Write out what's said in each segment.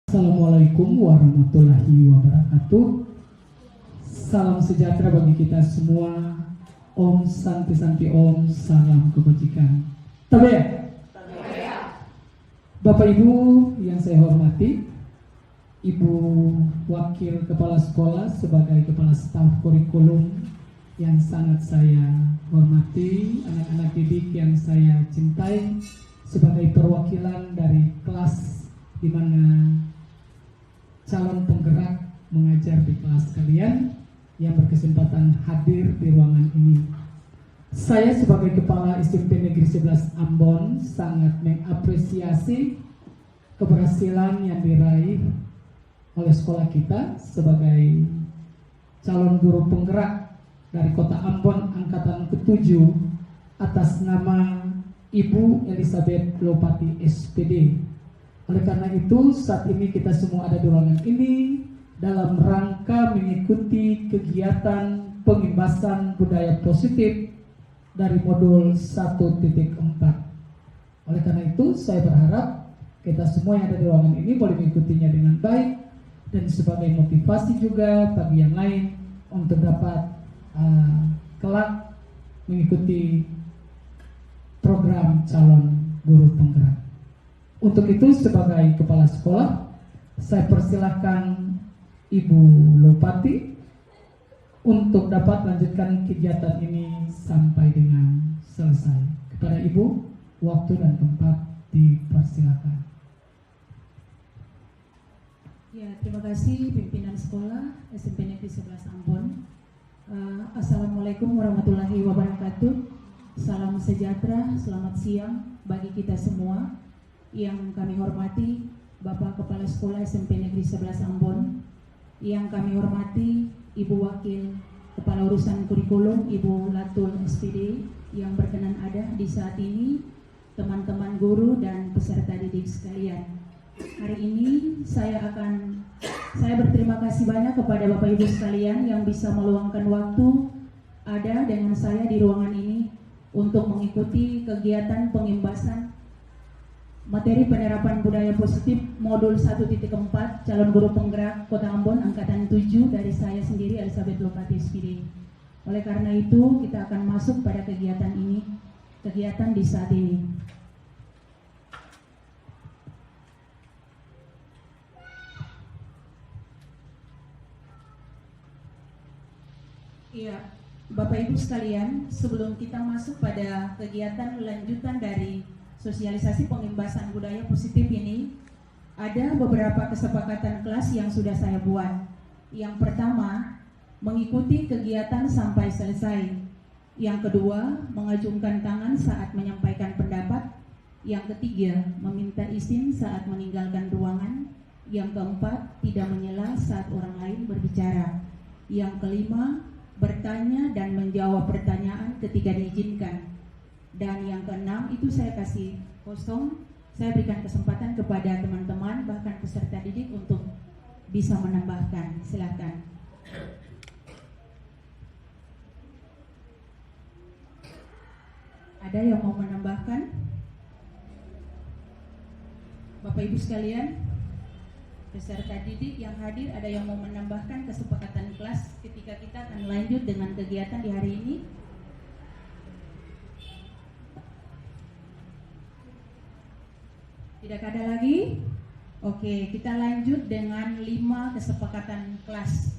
Assalamualaikum warahmatullahi wabarakatuh. Salam sejahtera bagi kita semua. Om Santi Santi Om, salam kebajikan. Tabea. Bapak Ibu yang saya hormati, Ibu Wakil Kepala Sekolah sebagai Kepala Staf Kurikulum yang sangat saya hormati, anak-anak didik yang saya cintai, sebagai perwakilan dari kelas di mana calon penggerak mengajar di kelas kalian yang berkesempatan hadir di ruangan ini. Saya sebagai Kepala SMP Negeri 11 Ambon sangat mengapresiasi keberhasilan yang diraih oleh sekolah kita sebagai calon guru penggerak dari Kota Ambon angkatan ke-7 atas nama Ibu Elizabeth Lopati SPD. Oleh karena itu, saat ini kita semua ada di ruangan ini dalam rangka mengikuti kegiatan pengimbasan budaya positif dari modul 1.4. Oleh karena itu, saya berharap kita semua yang ada di ruangan ini boleh mengikutinya dengan baik dan sebagai motivasi juga bagi yang lain untuk dapat kelak mengikuti program calon guru penggerak. Untuk itu sebagai kepala sekolah, saya persilahkan Ibu Lopati untuk dapat lanjutkan kegiatan ini sampai dengan selesai. Kepada Ibu, waktu dan tempat dipersilakan. Ya, terima kasih pimpinan sekolah SMP Negeri 11 Ambon. Assalamualaikum warahmatullahi wabarakatuh. Salam sejahtera, selamat siang bagi kita semua. Yang kami hormati Bapak Kepala Sekolah SMP Negeri 11 Ambon, yang kami hormati Ibu Wakil Kepala Urusan Kurikulum Ibu Latul SPD yang berkenan ada di saat ini, teman-teman guru dan peserta didik sekalian. Hari ini saya berterima kasih banyak kepada Bapak Ibu sekalian yang bisa meluangkan waktu ada dengan saya di ruangan ini untuk mengikuti kegiatan pengimbasan materi penerapan budaya positif modul 1.4 calon guru penggerak Kota Ambon angkatan 7 dari saya sendiri Elizabeth Lopati SPD. Oleh karena itu kita akan masuk pada kegiatan di saat ini. Iya, Bapak Ibu sekalian, sebelum kita masuk pada kegiatan lanjutan dari sosialisasi pengimbasan budaya positif ini, ada beberapa kesepakatan kelas yang sudah saya buat. Yang pertama, mengikuti kegiatan sampai selesai. Yang kedua, mengacungkan tangan saat menyampaikan pendapat. Yang ketiga, meminta izin saat meninggalkan ruangan. Yang keempat, tidak menyela saat orang lain berbicara. Yang kelima, bertanya dan menjawab pertanyaan ketika diizinkan. Dan yang keenam itu saya kasih kosong, saya berikan kesempatan kepada teman-teman bahkan peserta didik untuk bisa menambahkan. Silakan. Ada yang mau menambahkan? Bapak Ibu sekalian, peserta didik yang hadir, ada yang mau menambahkan kesepakatan kelas ketika kita akan lanjut dengan kegiatan di hari ini? Tidak ada lagi? Oke, kita lanjut dengan 5 kesepakatan kelas.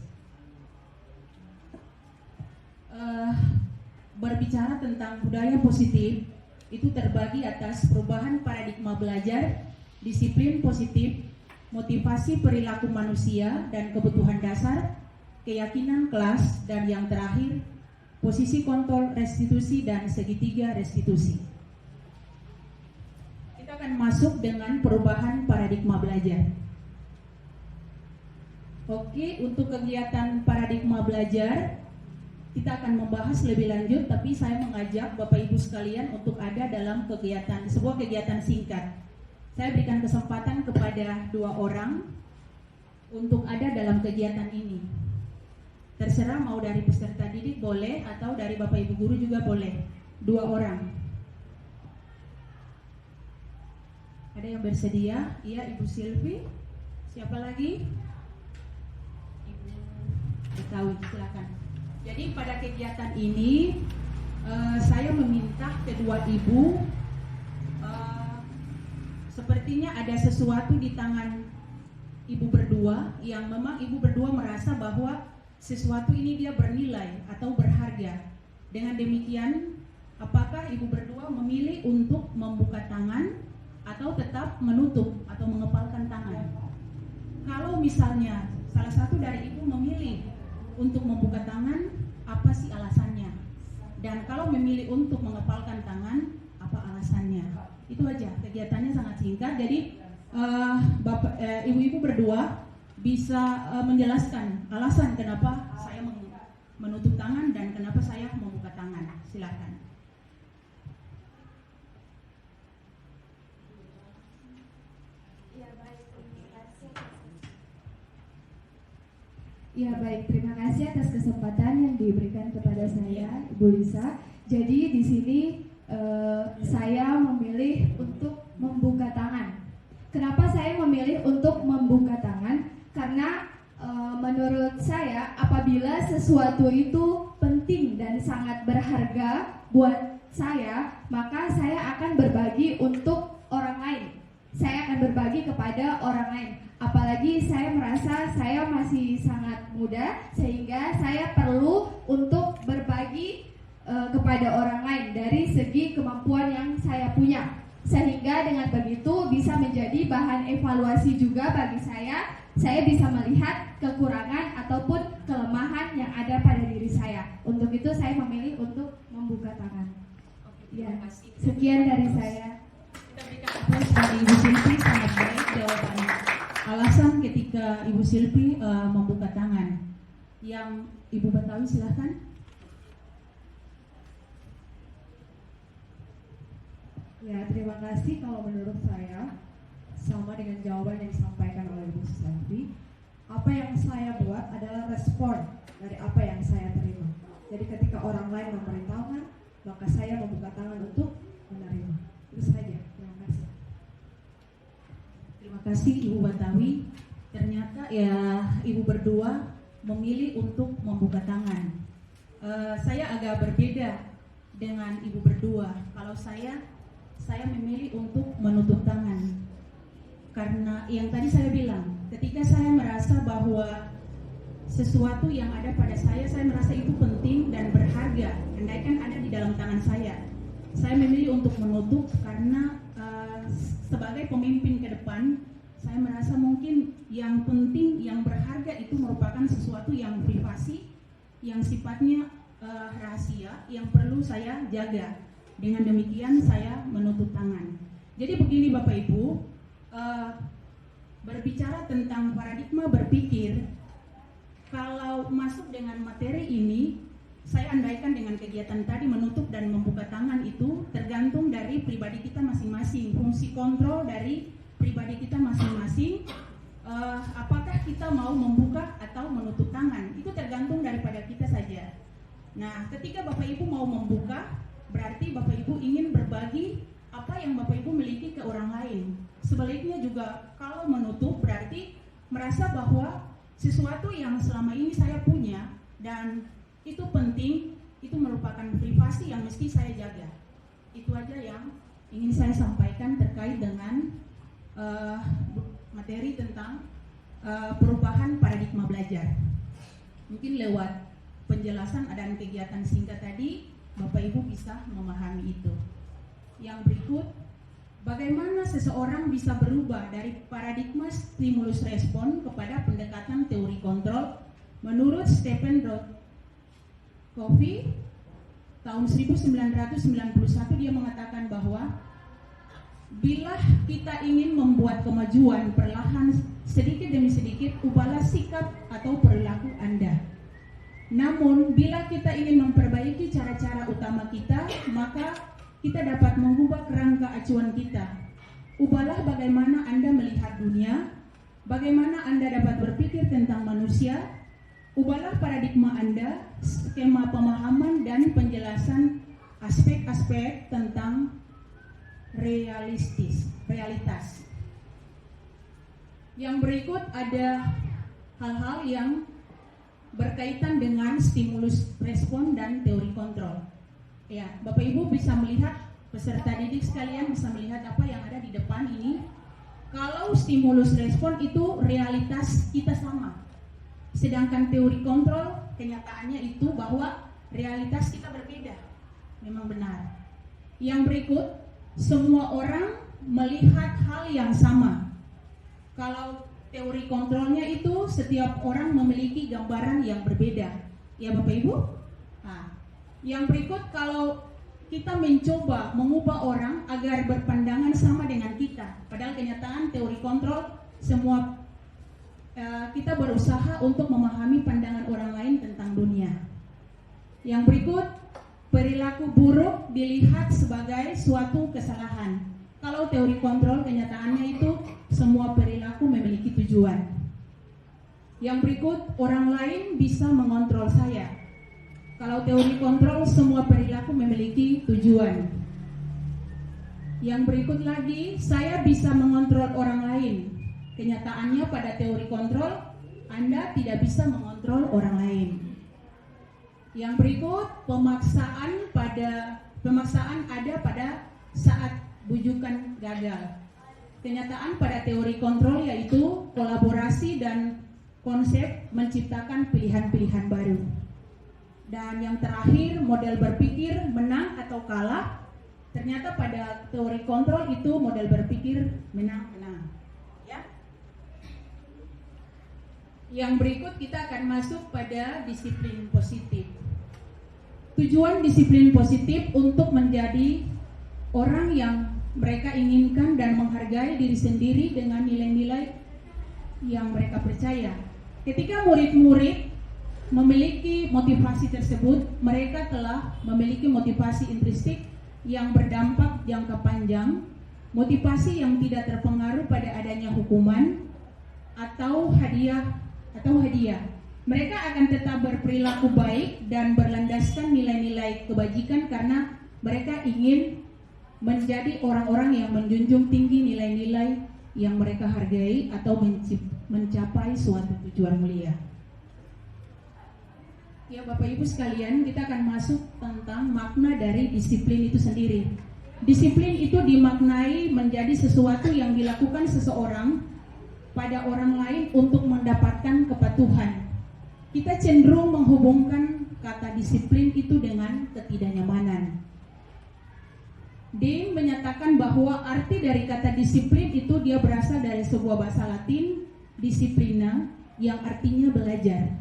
Berbicara tentang budaya positif, itu terbagi atas perubahan paradigma belajar, disiplin positif, motivasi perilaku manusia dan kebutuhan dasar, keyakinan kelas, dan yang terakhir, posisi kontrol restitusi dan segitiga restitusi. Akan masuk dengan perubahan paradigma belajar. Oke, untuk kegiatan paradigma belajar kita akan membahas lebih lanjut, tapi saya mengajak Bapak Ibu sekalian untuk ada dalam sebuah kegiatan singkat. Saya berikan kesempatan kepada 2 orang untuk ada dalam kegiatan ini. Terserah mau dari peserta didik boleh atau dari Bapak Ibu guru juga boleh. 2 orang. Ada yang bersedia? Iya, Ibu Silvi. Siapa lagi? Ibu Betawi, silakan. Jadi pada kegiatan ini saya meminta kedua ibu, sepertinya ada sesuatu di tangan ibu berdua yang memang ibu berdua merasa bahwa sesuatu ini dia bernilai atau berharga. Dengan demikian, apakah ibu berdua memilih untuk membuka tangan atau tetap menutup atau mengepalkan tangan? Kalau misalnya salah satu dari ibu memilih untuk membuka tangan, apa sih alasannya? Dan kalau memilih untuk mengepalkan tangan, apa alasannya? Itu aja, kegiatannya sangat singkat. Jadi ibu-ibu berdua bisa menjelaskan alasan kenapa saya menutup tangan dan kenapa saya membuka tangan. Silakan. Ya baik, terima kasih atas kesempatan yang diberikan kepada saya, Ibu Lisa. Jadi di sini saya memilih untuk membuka tangan. Kenapa saya memilih untuk membuka tangan? Karena menurut saya apabila sesuatu itu penting dan sangat berharga buat saya, maka saya akan berbagi untuk orang lain. Saya akan berbagi kepada orang lain. Apalagi saya merasa saya masih sangat muda, sehingga saya perlu untuk berbagi kepada orang lain dari segi kemampuan yang saya punya. Sehingga dengan begitu bisa menjadi bahan evaluasi juga bagi saya. Saya bisa melihat kekurangan ataupun kelemahan yang ada pada diri saya. Untuk itu saya memilih untuk membuka tangan. Ya, sekian dari saya. Kita berikan aplaus dari Ibu Silvi, sangat baik jawabannya. Alasan ketika Ibu Silvi membuka tangan. Yang Ibu Betawi silahkan. Ya, terima kasih. Kalau menurut saya sama dengan jawaban yang disampaikan oleh Ibu Silvi. Apa yang saya buat adalah respon dari apa yang saya terima. Jadi ketika orang lain memerintahkan, maka saya membuka tangan untuk menerima. Itu saja. Terima kasih. Terima kasih Ibu Betawi. Ternyata ya Ibu berdua memilih untuk membuka tangan. Saya agak berbeda dengan Ibu berdua. Kalau saya memilih untuk menutup tangan. Karena yang tadi saya bilang, ketika saya merasa bahwa sesuatu yang ada pada saya merasa itu penting dan berharga, andaikan ada di dalam tangan saya memilih untuk menutup karena sebagai pemimpin ke depan, saya merasa mungkin yang penting, yang berharga itu merupakan sesuatu yang privasi, yang sifatnya rahasia, yang perlu saya jaga. Dengan demikian saya menutup tangan. Jadi begini Bapak Ibu, berbicara tentang paradigma berpikir, kalau masuk dengan materi ini, saya andaikan dengan kegiatan tadi menutup dan membuka tangan itu tergantung dari pribadi kita masing-masing, fungsi kontrol dari pribadi kita masing-masing. Apakah kita mau membuka atau menutup tangan, itu tergantung daripada kita saja. Nah, ketika Bapak Ibu mau membuka, berarti Bapak Ibu ingin berbagi apa yang Bapak Ibu miliki ke orang lain. Sebaliknya juga kalau menutup berarti merasa bahwa sesuatu yang selama ini saya punya dan itu penting, itu merupakan privasi yang mesti saya jaga. Itu aja yang ingin saya sampaikan terkait dengan materi tentang perubahan paradigma belajar. Mungkin lewat penjelasan dan kegiatan singkat tadi Bapak Ibu bisa memahami itu. Yang berikut, bagaimana seseorang bisa berubah dari paradigma stimulus respon kepada pendekatan teori kontrol? Menurut Stephen Covey tahun 1991 dia mengatakan bahwa bila kita ingin membuat kemajuan perlahan sedikit demi sedikit, ubahlah sikap atau perilaku Anda. Namun, bila kita ingin memperbaiki cara-cara utama kita, maka kita dapat mengubah kerangka acuan kita. Ubahlah bagaimana Anda melihat dunia, bagaimana Anda dapat berpikir tentang manusia, ubahlah paradigma Anda, skema pemahaman dan penjelasan aspek-aspek tentang realitas. Yang berikut ada hal-hal yang berkaitan dengan stimulus respon dan teori kontrol. Ya, Bapak Ibu bisa melihat, peserta didik sekalian bisa melihat apa yang ada di depan ini. Kalau stimulus respon itu realitas kita sama. Sedangkan teori kontrol kenyataannya itu bahwa realitas kita berbeda. Memang benar. Yang berikut, semua orang melihat hal yang sama. Kalau teori kontrolnya itu setiap orang memiliki gambaran yang berbeda. Ya Bapak Ibu? Nah, yang berikut, kalau kita mencoba mengubah orang agar berpandangan sama dengan kita, padahal kenyataan teori kontrol semua kita berusaha untuk memahami pandangan orang lain tentang dunia. Yang berikut, perilaku buruk dilihat sebagai suatu kesalahan. Kalau teori kontrol kenyataannya itu semua perilaku memiliki tujuan. Yang berikut, orang lain bisa mengontrol saya. Kalau teori kontrol semua perilaku memiliki tujuan. Yang berikut lagi, saya bisa mengontrol orang lain. Kenyataannya pada teori kontrol, Anda tidak bisa mengontrol orang lain. Yang berikut, pemaksaan ada pada saat bujukan gagal. Kenyataan pada teori kontrol yaitu kolaborasi dan konsep menciptakan pilihan-pilihan baru. Dan yang terakhir, model berpikir menang atau kalah. Ternyata pada teori kontrol itu model berpikir menang-menang. Ya. Yang berikut kita akan masuk pada disiplin positif. Tujuan disiplin positif untuk menjadi orang yang mereka inginkan dan menghargai diri sendiri dengan nilai-nilai yang mereka percaya. Ketika murid-murid memiliki motivasi tersebut, mereka telah memiliki motivasi intrinsik yang berdampak jangka panjang, motivasi yang tidak terpengaruh pada adanya hukuman atau hadiah. Mereka akan tetap berperilaku baik dan berlandaskan nilai-nilai kebajikan karena mereka ingin menjadi orang-orang yang menjunjung tinggi nilai-nilai yang mereka hargai atau mencapai suatu tujuan mulia. Ya Bapak Ibu sekalian, kita akan masuk tentang makna dari disiplin itu sendiri. Disiplin itu dimaknai menjadi sesuatu yang dilakukan seseorang pada orang lain untuk mendapatkan kepatuhan. Kita cenderung menghubungkan kata disiplin itu dengan ketidaknyamanan. Dean menyatakan bahwa arti dari kata disiplin itu dia berasal dari sebuah bahasa Latin, disciplina, yang artinya belajar.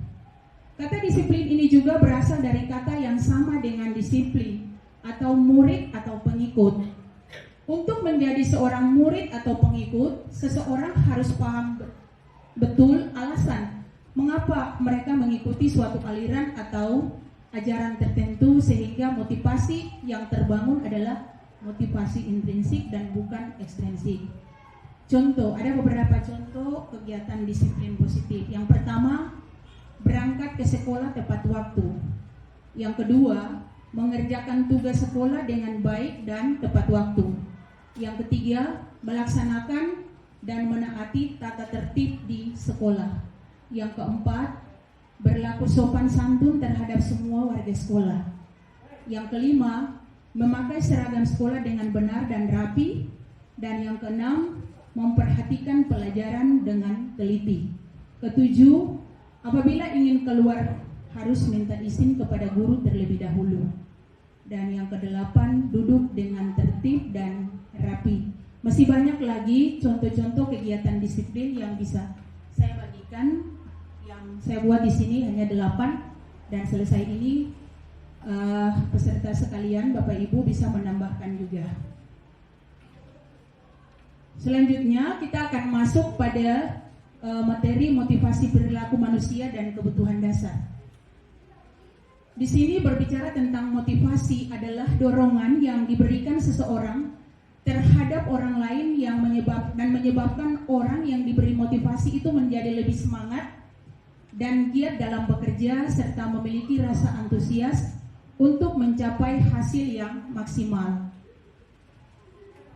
Kata disiplin ini juga berasal dari kata yang sama dengan disiplin atau murid atau pengikut. Untuk menjadi seorang murid atau pengikut, seseorang harus paham betul alasan mengapa mereka mengikuti suatu aliran atau ajaran tertentu, sehingga motivasi yang terbangun adalah motivasi intrinsik dan bukan ekstrinsik. Contoh, ada beberapa contoh kegiatan disiplin positif. Yang pertama, berangkat ke sekolah tepat waktu. Yang kedua, mengerjakan tugas sekolah dengan baik dan tepat waktu. Yang ketiga, melaksanakan dan menaati tata tertib di sekolah. Yang keempat, berlaku sopan santun terhadap semua warga sekolah. Yang kelima, memakai seragam sekolah dengan benar dan rapi. Dan yang keenam, memperhatikan pelajaran dengan teliti. Ketujuh, apabila ingin keluar harus minta izin kepada guru terlebih dahulu. Dan yang kedelapan, duduk dengan tertib dan rapi. Masih banyak lagi contoh-contoh kegiatan disiplin yang bisa saya bagikan. Yang saya buat di sini hanya 8, dan selesai ini peserta sekalian, Bapak Ibu bisa menambahkan juga. Selanjutnya kita akan masuk pada materi motivasi perilaku manusia dan kebutuhan dasar. Di sini berbicara tentang motivasi adalah dorongan yang diberikan seseorang terhadap orang lain yang menyebabkan orang yang diberi motivasi itu menjadi lebih semangat dan giat dalam bekerja serta memiliki rasa antusias untuk mencapai hasil yang maksimal.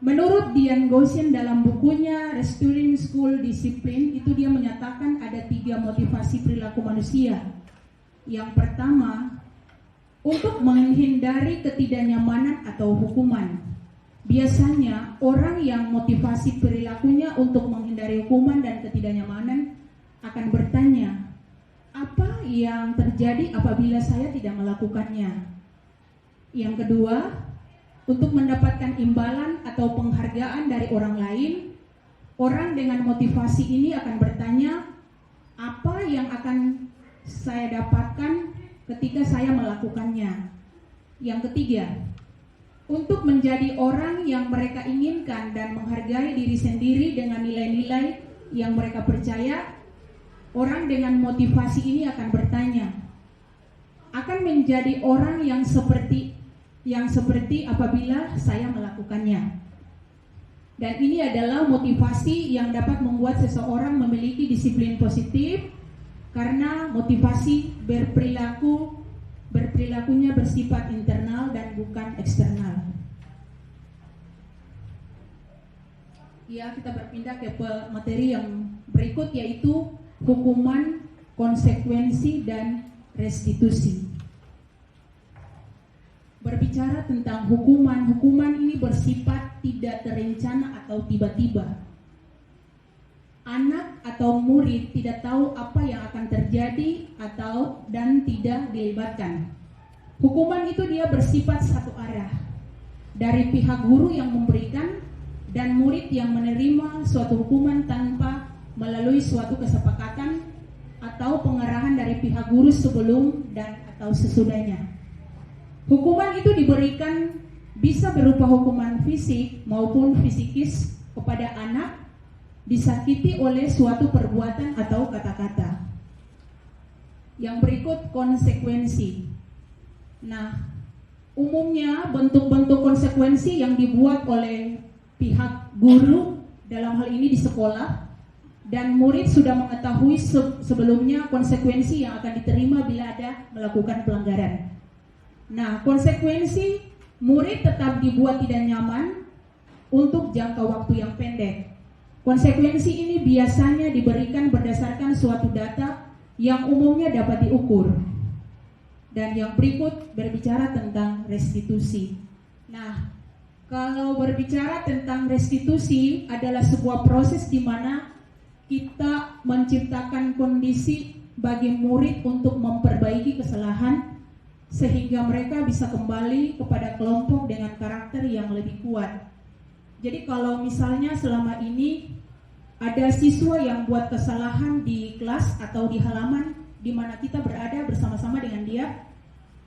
Menurut Dian Goshen dalam bukunya Restoring School Discipline, itu dia menyatakan ada 3 motivasi perilaku manusia. Yang pertama, untuk menghindari ketidaknyamanan atau hukuman. Biasanya orang yang motivasi perilakunya untuk menghindari hukuman dan ketidaknyamanan akan bertanya, apa yang terjadi apabila saya tidak melakukannya? Yang kedua, untuk mendapatkan imbalan atau penghargaan dari orang lain, orang dengan motivasi ini akan bertanya, apa yang akan saya dapatkan ketika saya melakukannya? Yang ketiga, untuk menjadi orang yang mereka inginkan dan menghargai diri sendiri dengan nilai-nilai yang mereka percaya, orang dengan motivasi ini akan bertanya, akan menjadi orang yang seperti apabila saya melakukannya. Dan ini adalah motivasi yang dapat membuat seseorang memiliki disiplin positif, karena motivasi berperilakunya bersifat internal dan bukan eksternal. Ya, kita berpindah ke materi yang berikut, yaitu hukuman, konsekuensi, dan restitusi. Berbicara tentang hukuman ini bersifat tidak terencana atau tiba-tiba. Anak atau murid tidak tahu apa yang akan terjadi dan tidak dilibatkan. Hukuman itu dia bersifat satu arah, dari pihak guru yang memberikan dan murid yang menerima suatu hukuman tanpa melalui suatu kesepakatan atau pengarahan dari pihak guru sebelum dan atau sesudahnya. Hukuman itu diberikan bisa berupa hukuman fisik maupun psikis kepada anak disakiti oleh suatu perbuatan atau kata-kata. Yang berikut konsekuensi. Nah, umumnya bentuk-bentuk konsekuensi yang dibuat oleh pihak guru dalam hal ini di sekolah, dan murid sudah mengetahui sebelumnya konsekuensi yang akan diterima bila ada melakukan pelanggaran. Nah, konsekuensi murid tetap dibuat tidak nyaman untuk jangka waktu yang pendek. Konsekuensi ini biasanya diberikan berdasarkan suatu data yang umumnya dapat diukur. Dan yang berikut berbicara tentang restitusi. Nah, kalau berbicara tentang restitusi adalah sebuah proses di mana kita menciptakan kondisi bagi murid untuk memperbaiki kesalahan sehingga mereka bisa kembali kepada kelompok dengan karakter yang lebih kuat. Jadi kalau misalnya selama ini ada siswa yang buat kesalahan di kelas atau di halaman di mana kita berada bersama-sama dengan dia,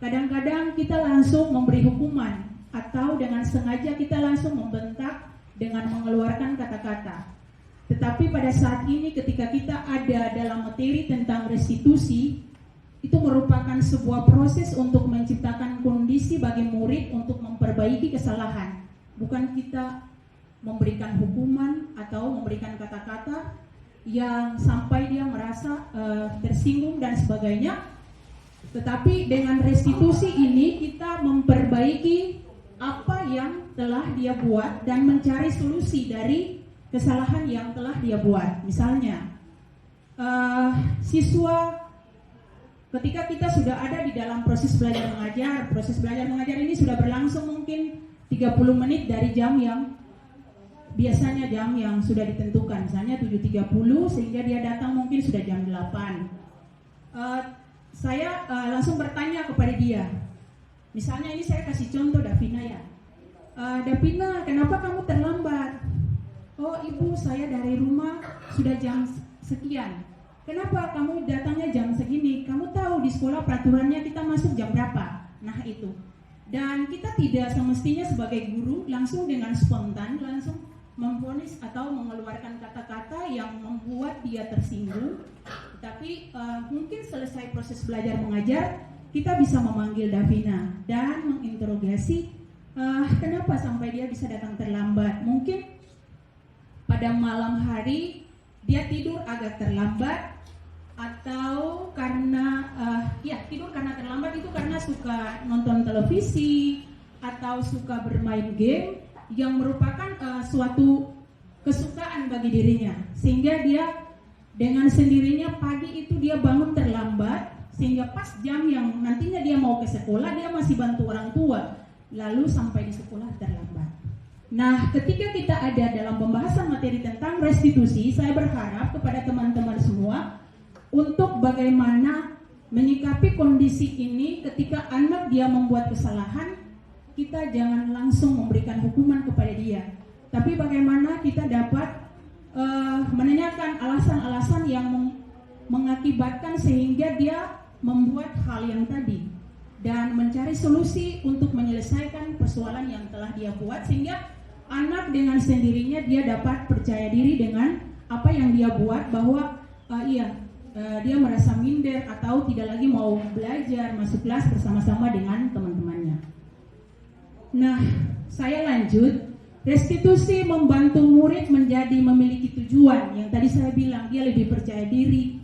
kadang-kadang kita langsung memberi hukuman atau dengan sengaja kita langsung membentak dengan mengeluarkan kata-kata. Tetapi pada saat ini ketika kita ada dalam materi tentang restitusi, itu merupakan sebuah proses untuk menciptakan kondisi bagi murid untuk memperbaiki kesalahan. Bukan kita memberikan hukuman atau memberikan kata-kata yang sampai dia merasa tersinggung dan sebagainya. Tetapi dengan restitusi ini kita memperbaiki apa yang telah dia buat dan mencari solusi dari kesalahan yang telah dia buat. Misalnya, siswa ketika kita sudah ada di dalam proses belajar mengajar ini sudah berlangsung mungkin 30 menit dari jam yang biasanya jam yang sudah ditentukan, misalnya 7.30 sehingga dia datang mungkin sudah jam 8. Saya langsung bertanya kepada dia. Misalnya ini saya kasih contoh Davina ya. Davina, kenapa kamu terlambat? Oh ibu, saya dari rumah sudah jam sekian. Kenapa kamu datangnya jam segini? Kamu tahu di sekolah peraturannya kita masuk jam berapa? Nah itu. Dan kita tidak semestinya sebagai guru langsung dengan spontan langsung memvonis atau mengeluarkan kata-kata yang membuat dia tersinggung. Tapi mungkin selesai proses belajar mengajar, kita bisa memanggil Davina dan menginterogasi kenapa sampai dia bisa datang terlambat. Mungkin pada malam hari dia tidur agak terlambat, atau karena tidur karena terlambat itu karena suka nonton televisi atau suka bermain game yang merupakan suatu kesukaan bagi dirinya, sehingga dia dengan sendirinya pagi itu dia bangun terlambat, sehingga pas jam yang nantinya dia mau ke sekolah dia masih bantu orang tua, lalu sampai di sekolah terlambat. Nah, ketika kita ada dalam pembahasan materi tentang restitusi, saya berharap kepada teman-teman semua untuk bagaimana menyikapi kondisi ini. Ketika anak dia membuat kesalahan, kita jangan langsung memberikan hukuman kepada dia, tapi bagaimana kita dapat menanyakan alasan-alasan yang mengakibatkan sehingga dia membuat hal yang tadi, dan mencari solusi untuk menyelesaikan persoalan yang telah dia buat, sehingga anak dengan sendirinya dia dapat percaya diri dengan apa yang dia buat, bahwa dia merasa minder atau tidak lagi mau belajar, masuk kelas bersama-sama dengan teman-temannya. Nah, saya lanjut. Restitusi membantu murid menjadi memiliki tujuan. Yang tadi saya bilang, dia lebih percaya diri,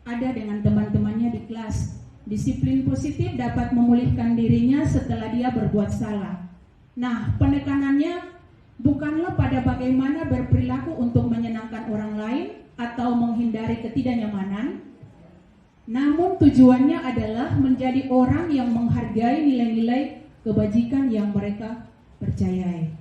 ada dengan teman-temannya di kelas. Disiplin positif dapat memulihkan dirinya setelah dia berbuat salah. Nah, penekanannya bukanlah pada bagaimana berperilaku untuk menyenangkan orang lain atau menghindari ketidaknyamanan, namun tujuannya adalah menjadi orang yang menghargai nilai-nilai kebajikan yang mereka percayai.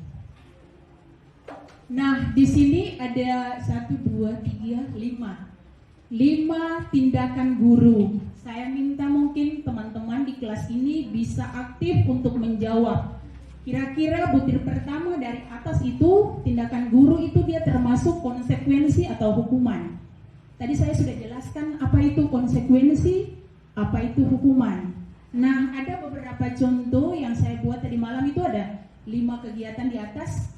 Nah, di sini ada 1, 2, 3, 5 tindakan guru. Saya minta mungkin teman-teman di kelas ini bisa aktif untuk menjawab. Kira-kira butir pertama dari atas itu, tindakan guru itu dia termasuk konsekuensi atau hukuman. Tadi saya sudah jelaskan apa itu konsekuensi, apa itu hukuman. Nah, ada beberapa contoh yang saya buat tadi malam, itu ada 5 kegiatan di atas.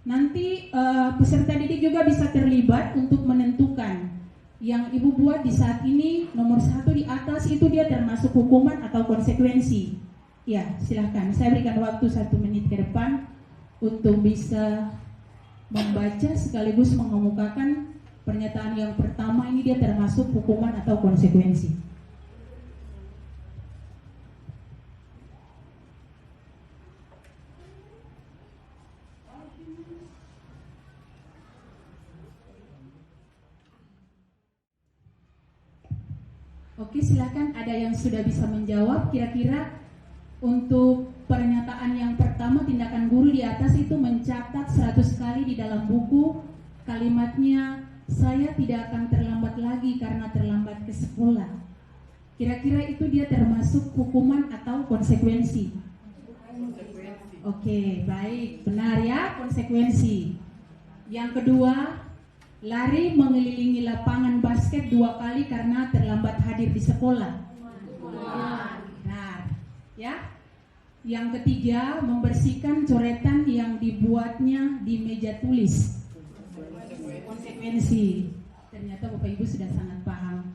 Nanti peserta didik juga bisa terlibat untuk menentukan yang ibu buat di saat ini. Nomor 1 di atas itu dia termasuk hukuman atau konsekuensi. Ya, silahkan. Saya berikan waktu 1 menit ke depan untuk bisa membaca sekaligus mengemukakan pernyataan yang pertama ini, dia termasuk hukuman atau konsekuensi. Oke, silakan, ada yang sudah bisa menjawab. Kira-kira untuk pernyataan yang pertama, tindakan guru di atas itu mencatat 100 kali di dalam buku kalimatnya, saya tidak akan terlambat lagi karena terlambat ke sekolah. Kira-kira itu dia termasuk hukuman atau konsekuensi? Oke, baik, benar ya, konsekuensi. Yang kedua, lari mengelilingi lapangan basket 2 kali karena terlambat hadir di sekolah. Benar, ya. Yang ketiga, membersihkan coretan yang dibuatnya di meja tulis. Konsekuensi. Ternyata Bapak Ibu sudah sangat paham.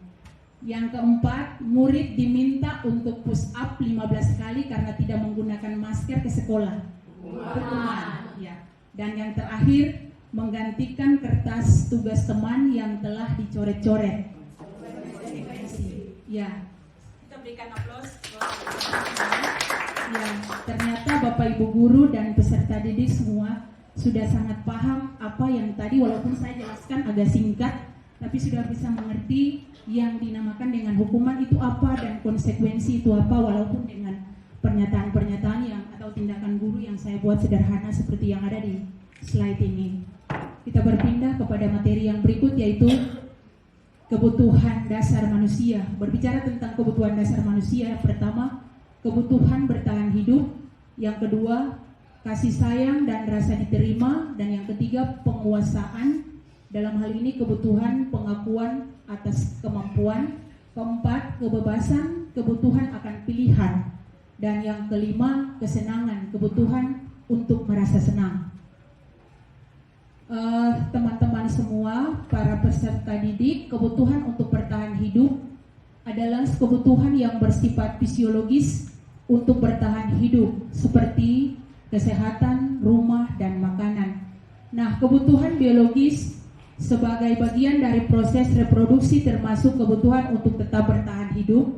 Yang keempat, murid diminta untuk push up 15 kali karena tidak menggunakan masker ke sekolah. Hukuman. Ya. Dan yang terakhir, menggantikan kertas tugas teman yang telah dicoret-coret. Ya, kita berikan aplaus. Ya, ternyata Bapak Ibu guru dan peserta didik semua sudah sangat paham apa yang tadi, walaupun saya jelaskan agak singkat, tapi sudah bisa mengerti yang dinamakan dengan hukuman itu apa dan konsekuensi itu apa, walaupun dengan pernyataan-pernyataan yang atau tindakan guru yang saya buat sederhana seperti yang ada di slide ini. Kita berpindah kepada materi yang berikut, yaitu kebutuhan dasar manusia. Berbicara tentang kebutuhan dasar manusia, pertama, kebutuhan bertahan hidup. Yang kedua, kasih sayang dan rasa diterima. Dan yang ketiga, penguasaan. Dalam hal ini kebutuhan pengakuan atas kemampuan. Keempat, kebebasan, kebutuhan akan pilihan. Dan yang kelima, kesenangan, kebutuhan untuk merasa senang. Teman-teman semua, para peserta didik, kebutuhan untuk bertahan hidup adalah kebutuhan yang bersifat fisiologis untuk bertahan hidup, seperti kesehatan, rumah, dan makanan. Nah, kebutuhan biologis sebagai bagian dari proses reproduksi termasuk kebutuhan untuk tetap bertahan hidup.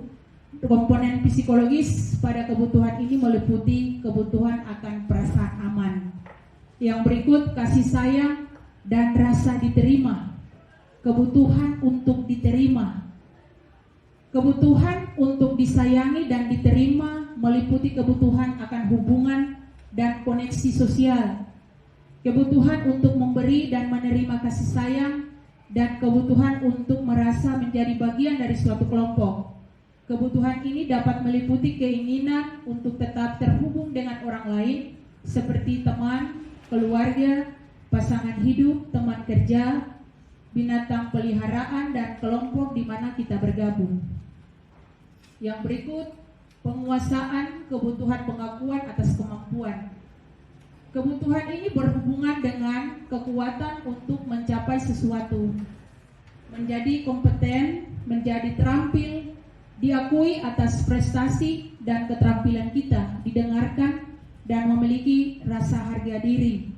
Komponen psikologis pada kebutuhan ini meliputi kebutuhan akan perasaan aman. Yang berikut kasih sayang dan rasa diterima. Kebutuhan untuk diterima. Kebutuhan untuk disayangi dan diterima meliputi kebutuhan akan hubungan dan koneksi sosial. Kebutuhan untuk memberi dan menerima kasih sayang, dan kebutuhan untuk merasa menjadi bagian dari suatu kelompok. Kebutuhan ini dapat meliputi keinginan untuk tetap terhubung dengan orang lain, seperti teman, keluarga, pasangan hidup, teman kerja, binatang peliharaan, dan kelompok di mana kita bergabung. Yang berikut, penguasaan kebutuhan pengakuan atas kemampuan. Kebutuhan ini berhubungan dengan kekuatan untuk mencapai sesuatu, menjadi kompeten, menjadi terampil, diakui atas prestasi dan keterampilan kita, didengarkan dan memiliki rasa harga diri.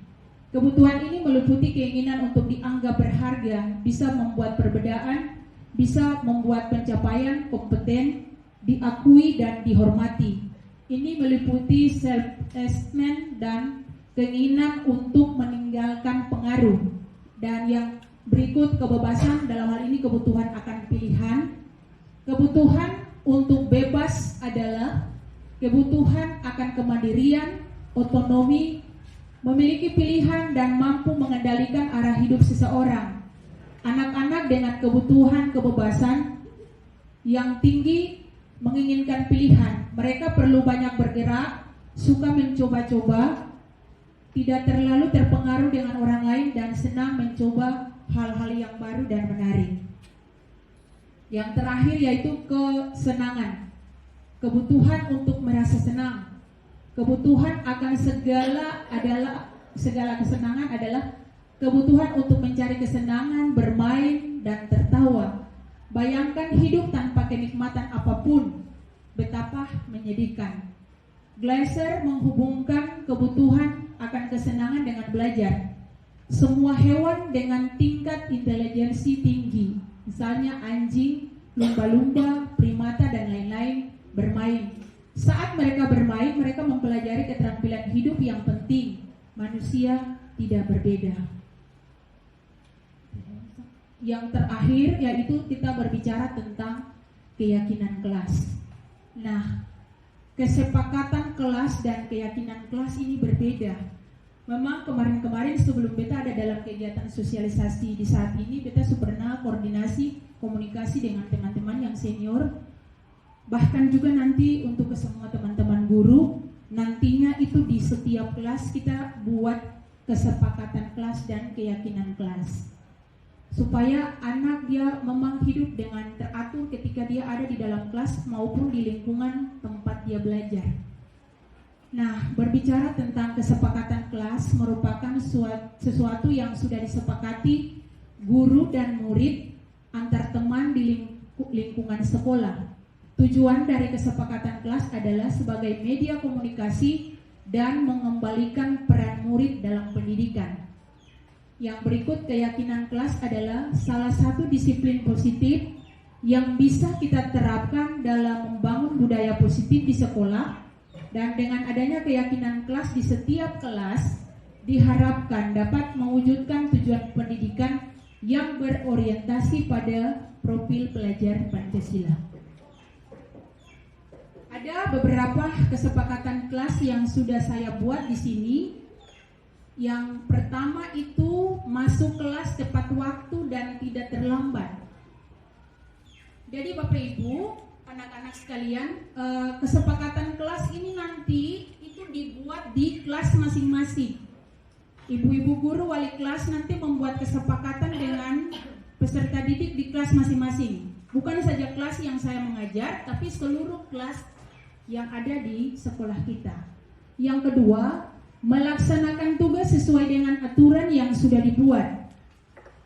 Kebutuhan ini meliputi keinginan untuk dianggap berharga, bisa membuat perbedaan, bisa membuat pencapaian kompeten, diakui dan dihormati. Ini meliputi self-esteem dan keinginan untuk meninggalkan pengaruh. Dan yang berikut kebebasan, dalam hal ini kebutuhan akan pilihan. Kebutuhan untuk bebas adalah kebutuhan akan kemandirian, otonomi, memiliki pilihan dan mampu mengendalikan arah hidup seseorang. Anak-anak dengan kebutuhan kebebasan yang tinggi menginginkan pilihan. Mereka perlu banyak bergerak, suka mencoba-coba, tidak terlalu terpengaruh dengan orang lain, dan senang mencoba hal-hal yang baru dan menarik. Yang terakhir yaitu kesenangan. Kebutuhan untuk merasa senang. Kebutuhan akan segala kesenangan adalah kebutuhan untuk mencari kesenangan, bermain, dan tertawa. Bayangkan hidup tanpa kenikmatan apapun, betapa menyedihkan. Gleiser menghubungkan kebutuhan akan kesenangan dengan belajar. Semua hewan dengan tingkat intelijensi tinggi, misalnya anjing, lumba-lumba, primata, dan lain-lain, bermain. Saat mereka bermain, mereka mempelajari keterampilan hidup yang penting. Manusia tidak berbeda. Yang terakhir yaitu kita berbicara tentang keyakinan kelas. Nah, kesepakatan kelas dan keyakinan kelas ini berbeda. Memang kemarin-kemarin sebelum beta ada dalam kegiatan sosialisasi di saat ini, beta pernah koordinasi komunikasi dengan teman-teman yang senior. Bahkan juga nanti untuk ke semua teman-teman guru, nantinya itu di setiap kelas kita buat kesepakatan kelas dan keyakinan kelas, supaya anak dia memang hidup dengan teratur ketika dia ada di dalam kelas maupun di lingkungan tempat dia belajar. Nah, berbicara tentang kesepakatan kelas merupakan sesuatu yang sudah disepakati guru dan murid antar teman di lingkungan sekolah. Tujuan dari kesepakatan kelas adalah sebagai media komunikasi dan mengembalikan peran murid dalam pendidikan. Yang berikut, keyakinan kelas adalah salah satu disiplin positif yang bisa kita terapkan dalam membangun budaya positif di sekolah, dan dengan adanya keyakinan kelas di setiap kelas diharapkan dapat mewujudkan tujuan pendidikan yang berorientasi pada profil pelajar Pancasila. Ada beberapa kesepakatan kelas yang sudah saya buat di sini. Yang pertama itu masuk kelas tepat waktu dan tidak terlambat. Jadi Bapak Ibu, anak-anak sekalian, kesepakatan kelas ini nanti itu dibuat di kelas masing-masing. Ibu-ibu guru wali kelas nanti membuat kesepakatan dengan peserta didik di kelas masing-masing. Bukan saja kelas yang saya mengajar, tapi seluruh kelas yang ada di sekolah kita. Yang kedua, melaksanakan tugas sesuai dengan aturan yang sudah dibuat.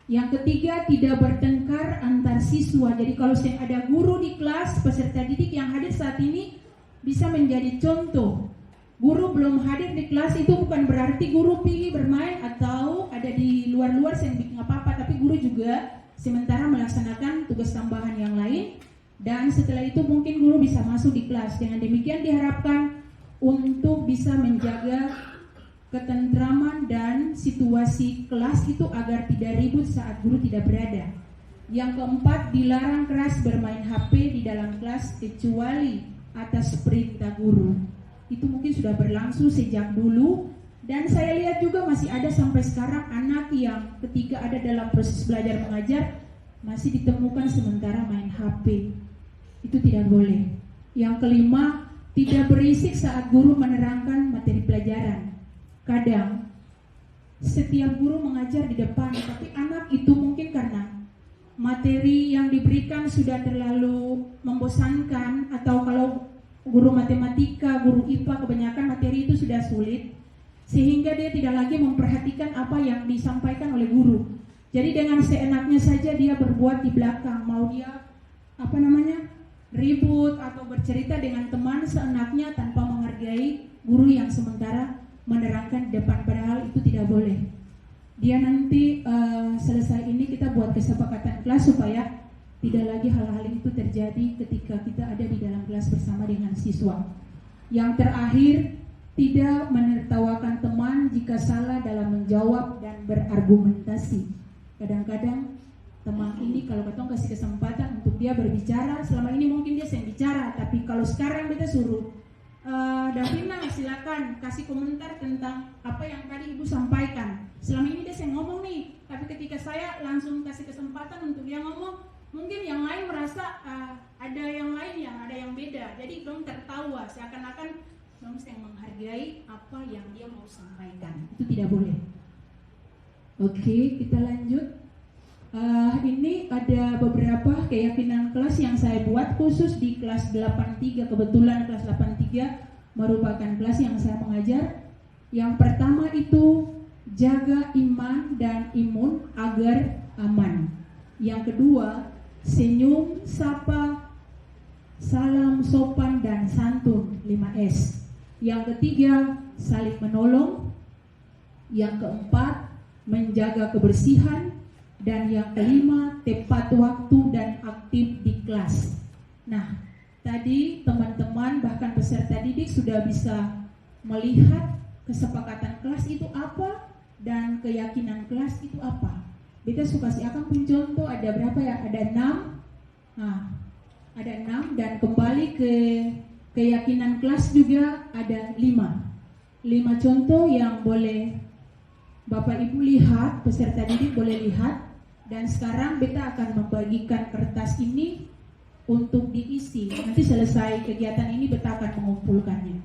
Yang ketiga, tidak bertengkar antar siswa. Jadi kalau ada guru di kelas, peserta didik yang hadir saat ini bisa menjadi contoh. Guru belum hadir di kelas itu bukan berarti guru pergi bermain atau ada di luar-luar yang bikin apa-apa, tapi guru juga sementara melaksanakan tugas tambahan yang lain, dan setelah itu mungkin guru bisa masuk di kelas. Dengan demikian diharapkan untuk bisa menjaga ketentraman dan situasi kelas itu agar tidak ribut saat guru tidak berada. Yang keempat, dilarang keras bermain HP di dalam kelas kecuali atas perintah guru. Itu mungkin sudah berlangsung sejak dulu, dan saya lihat juga masih ada sampai sekarang anak yang ketika ada dalam proses belajar mengajar masih ditemukan sementara main HP. Itu tidak boleh. Yang kelima, tidak berisik saat guru menerangkan materi pelajaran. Kadang setiap guru mengajar di depan, tapi anak itu mungkin karena materi yang diberikan sudah terlalu membosankan, atau kalau guru matematika, guru IPA kebanyakan materi itu sudah sulit, sehingga dia tidak lagi memperhatikan apa yang disampaikan oleh guru. Jadi dengan seenaknya saja dia berbuat di belakang, mau dia ribut atau bercerita dengan teman seenaknya tanpa menghargai guru yang sementara menerangkan di depan, padahal itu tidak boleh. Dia nanti selesai ini kita buat kesepakatan kelas supaya tidak lagi hal-hal itu terjadi ketika kita ada di dalam kelas bersama dengan siswa. Yang terakhir, tidak menertawakan teman jika salah dalam menjawab dan berargumentasi. Kadang-kadang teman ini kalau katong kasih kesempatan untuk dia berbicara, selama ini mungkin dia sering bicara, tapi kalau sekarang kita suruh Davina silakan kasih komentar tentang apa yang tadi ibu sampaikan. Selama ini dia sering ngomong nih, tapi ketika saya langsung kasih kesempatan untuk dia ngomong, mungkin yang lain merasa ada yang lain yang ada yang beda. Jadi dong tertawa, seakan-akan dong yang menghargai apa yang dia mau sampaikan. Itu tidak boleh. Oke, kita lanjut. Ini ada beberapa keyakinan kelas yang saya buat khusus di kelas 83. Kebetulan kelas 83 merupakan kelas yang saya mengajar. Yang pertama itu jaga iman dan imun agar aman. Yang kedua, senyum, sapa, salam, sopan dan santun, 5S. Yang ketiga, saling menolong. Yang keempat, menjaga kebersihan. Dan yang kelima, tepat waktu dan aktif di kelas. Nah, tadi teman-teman bahkan peserta didik sudah bisa melihat kesepakatan kelas itu apa dan keyakinan kelas itu apa. Beta suka kasih akan pun contoh, ada berapa ya? Ada 6. Nah, ada 6 dan kembali ke keyakinan kelas juga ada 5. 5 contoh yang boleh Bapak Ibu lihat, peserta didik boleh lihat. Dan sekarang beta akan membagikan kertas ini untuk diisi. Nanti selesai kegiatan ini beta akan mengumpulkannya.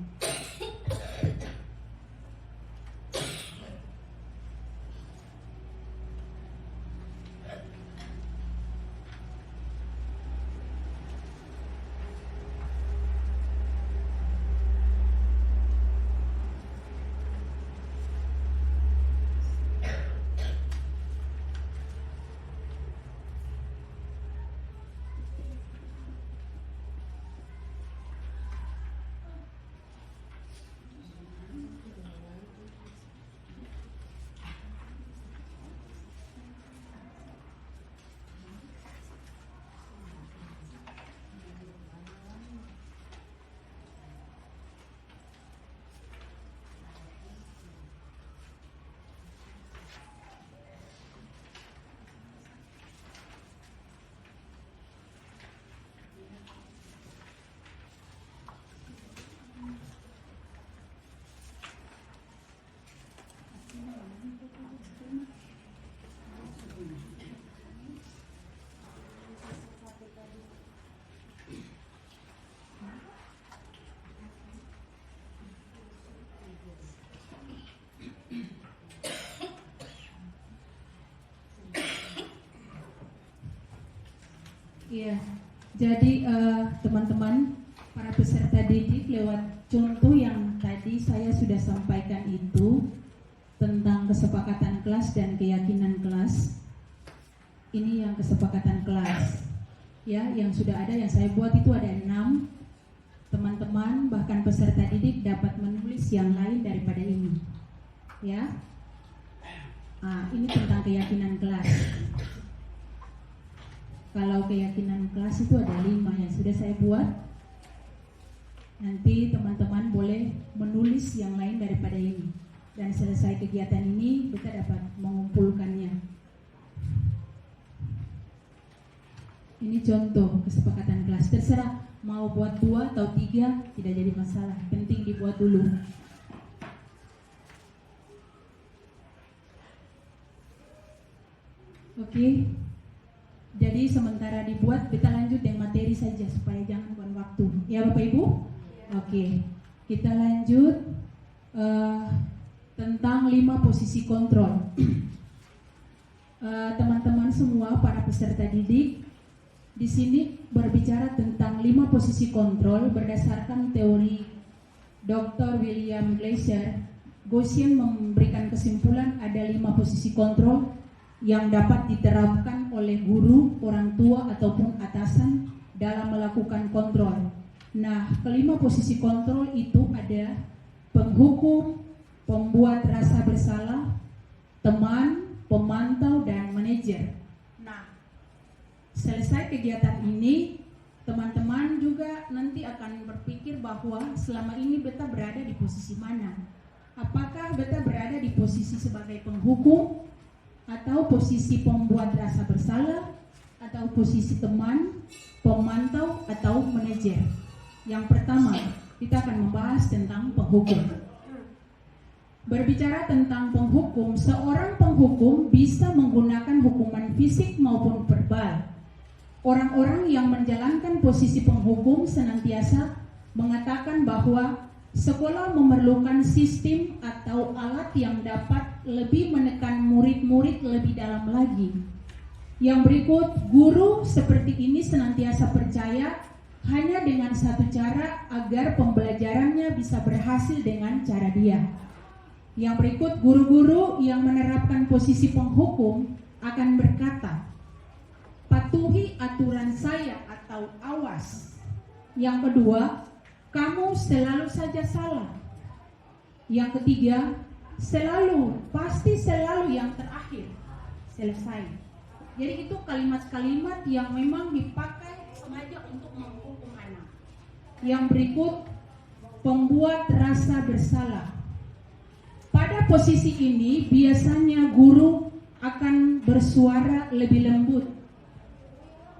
Iya, jadi teman-teman para peserta didik, lewat contoh yang tadi saya sudah sampaikan itu tentang kesepakatan kelas dan keyakinan kelas. Ini yang kesepakatan kelas, ya, yang sudah ada, yang saya buat itu ada 6. Teman-teman bahkan peserta didik dapat menulis yang lain daripada ini, ya. Ini tentang keyakinan kelas. Kalau keyakinan kelas itu ada 5 yang sudah saya buat. Nanti teman-teman boleh menulis yang lain daripada ini. dan selesai kegiatan ini kita dapat mengumpulkannya. Ini contoh kesepakatan kelas, terserah mau buat 2 atau 3 tidak jadi masalah, penting dibuat dulu. Oke, jadi sementara dibuat kita lanjut dengan materi saja supaya jangan buang waktu. Ya Bapak Ibu? Oke, kita lanjut tentang 5 posisi kontrol. Teman-teman semua para peserta didik di sini berbicara tentang 5 posisi kontrol berdasarkan teori Dr. William Gleiser. Gaussian memberikan kesimpulan ada 5 posisi kontrol yang dapat diterapkan oleh guru, orang tua, ataupun atasan dalam melakukan kontrol. Nah, kelima posisi kontrol itu ada penghukum, pembuat rasa bersalah, teman, pemantau, dan manajer. Nah, selesai kegiatan ini, teman-teman juga nanti akan berpikir bahwa selama ini beta berada di posisi mana. Apakah beta berada di posisi sebagai penghukum, atau posisi pembuat rasa bersalah, atau posisi teman, pemantau, atau manajer. Yang pertama, kita akan membahas tentang penghukum. Berbicara tentang penghukum, seorang penghukum bisa menggunakan hukuman fisik maupun verbal. Orang-orang yang menjalankan posisi penghukum senantiasa mengatakan bahwa sekolah memerlukan sistem atau alat yang dapat lebih menekan murid-murid lebih dalam lagi. Yang berikut, guru seperti ini senantiasa percaya hanya dengan satu cara agar pembelajarannya bisa berhasil dengan cara dia. Yang berikut, guru-guru yang menerapkan posisi penghukum akan berkata, patuhi aturan saya atau awas. Yang kedua, kamu selalu saja salah. Yang ketiga, pasti selalu yang terakhir. Selesai. Jadi itu kalimat-kalimat yang memang dipakai sengaja untuk menghukum anak. Yang berikut, pembuat rasa bersalah. Pada posisi ini biasanya guru akan bersuara lebih lembut.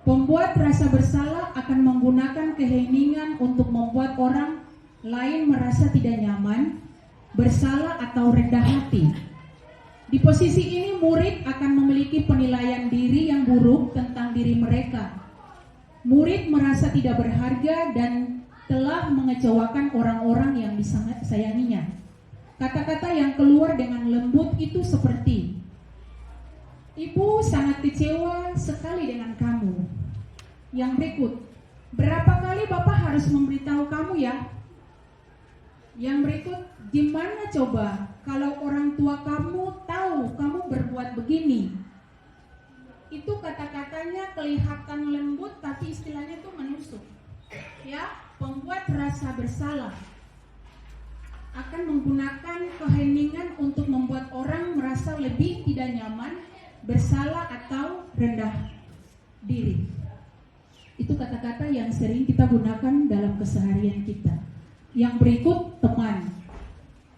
Pembuat rasa bersalah akan menggunakan keheningan untuk membuat orang lain merasa tidak nyaman, bersalah atau rendah hati. Di posisi ini murid akan memiliki penilaian diri yang buruk tentang diri mereka. Murid merasa tidak berharga dan telah mengecewakan orang-orang yang disayanginya. Kata-kata yang keluar dengan lembut itu seperti, Ibu sangat kecewa sekali dengan kamu. Yang berikut, berapa kali Bapak harus memberitahu kamu ya? Yang berikut, gimana coba kalau orang tua kamu tahu kamu berbuat begini? Itu kata-katanya kelihatan lembut tapi istilahnya itu menusuk. Ya, pembuat rasa bersalah akan menggunakan keheningan untuk membuat orang merasa lebih tidak nyaman, bersalah atau rendah diri. Itu kata-kata yang sering kita gunakan dalam keseharian kita. Yang berikut, teman.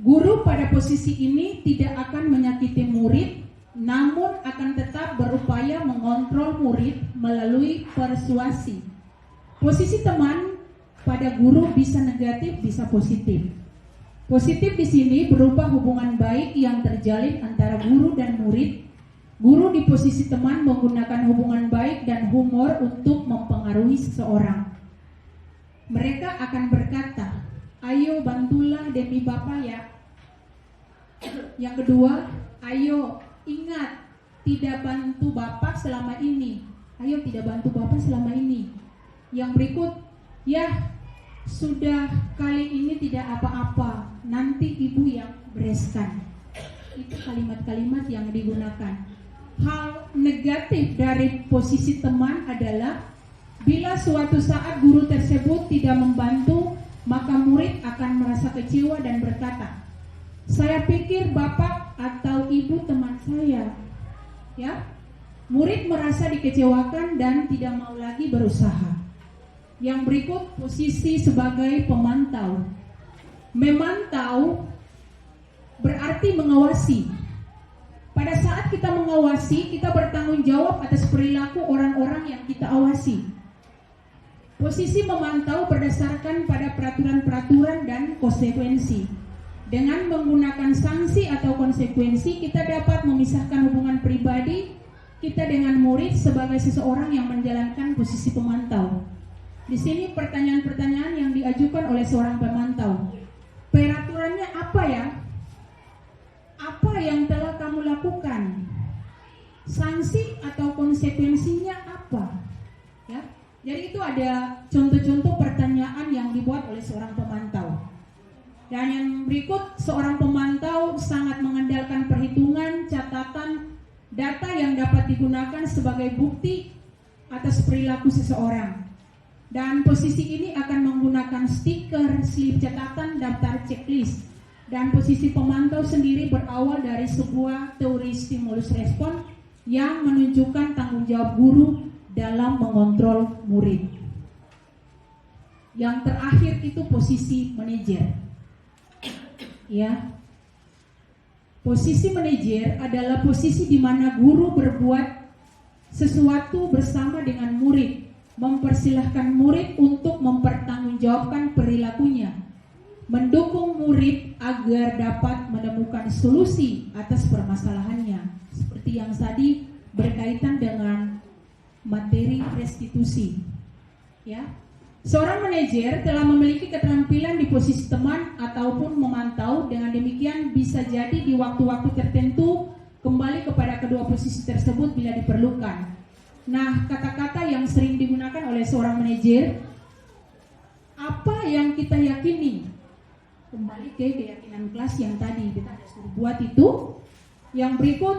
Guru pada posisi ini tidak akan menyakiti murid, namun akan tetap berupaya mengontrol murid melalui persuasi. Posisi teman pada guru bisa negatif, bisa positif. Positif di sini berupa hubungan baik yang terjalin antara guru dan murid. Guru di posisi teman menggunakan hubungan baik dan humor untuk mempengaruhi seseorang. Mereka akan berkata, ayo bantulah demi Bapak ya. Yang kedua, ayo ingat tidak bantu Bapak selama ini. Ayo tidak bantu Bapak selama ini. Yang berikut, ya sudah kali ini tidak apa-apa, nanti Ibu yang bereskan. Itu kalimat-kalimat yang digunakan. Hal negatif dari posisi teman adalah bila suatu saat guru tersebut tidak membantu, maka murid akan merasa kecewa dan berkata, saya pikir Bapak atau Ibu teman saya. Ya, murid merasa dikecewakan dan tidak mau lagi berusaha. Yang berikut, posisi sebagai pemantau. Memantau berarti mengawasi. Pada saat kita mengawasi, kita bertanggung jawab atas perilaku orang-orang yang kita awasi. Posisi memantau berdasarkan pada peraturan-peraturan dan konsekuensi. Dengan menggunakan sanksi atau konsekuensi, kita dapat memisahkan hubungan pribadi kita dengan murid sebagai seseorang yang menjalankan posisi pemantau. Di sini pertanyaan-pertanyaan yang diajukan oleh seorang pemantau. Peraturannya apa ya? Apa yang telah kamu lakukan? Sanksi atau konsekuensinya apa? Ya. Jadi itu ada contoh-contoh pertanyaan yang dibuat oleh seorang pemantau. Dan yang berikut, seorang pemantau sangat mengandalkan perhitungan, catatan, data yang dapat digunakan sebagai bukti atas perilaku seseorang. Dan posisi ini akan menggunakan stiker, slip catatan, daftar checklist. Dan posisi pemantau sendiri berawal dari sebuah teori stimulus respon yang menunjukkan tanggung jawab guru dalam mengontrol murid. Yang terakhir itu posisi manajer. Ya. Posisi manajer adalah posisi di mana guru berbuat sesuatu bersama dengan murid, mempersilahkan murid untuk mempertanggungjawabkan perilakunya, mendukung murid agar dapat menemukan solusi atas permasalahannya, seperti yang tadi berkaitan dengan materi restitusi. Ya, seorang manajer telah memiliki keterampilan di posisi teman ataupun memantau. Dengan demikian bisa jadi di waktu-waktu tertentu kembali kepada kedua posisi tersebut bila diperlukan. Nah, kata-kata yang sering digunakan oleh seorang manajer, apa yang kita yakini, kembali ke keyakinan kelas yang tadi kita suruh buat itu. Yang berikut,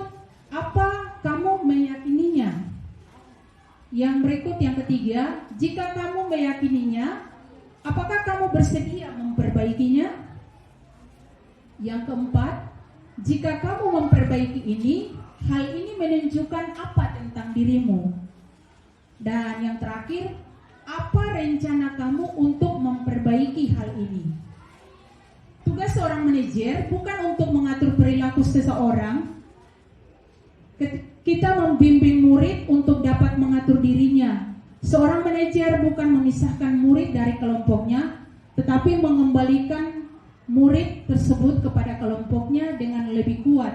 apa kamu meyakininya? Yang berikut, yang ketiga, jika kamu meyakininya, apakah kamu bersedia memperbaikinya? Yang keempat, jika kamu memperbaiki ini, hal ini menunjukkan apa tentang dirimu? Dan yang terakhir, apa rencana kamu untuk memperbaiki hal ini? Tugas seorang manajer bukan untuk mengatur perilaku seseorang. Kita membimbing murid untuk dapat mengatur dirinya. Seorang manajer bukan memisahkan murid dari kelompoknya, tetapi mengembalikan murid tersebut kepada kelompoknya dengan lebih kuat,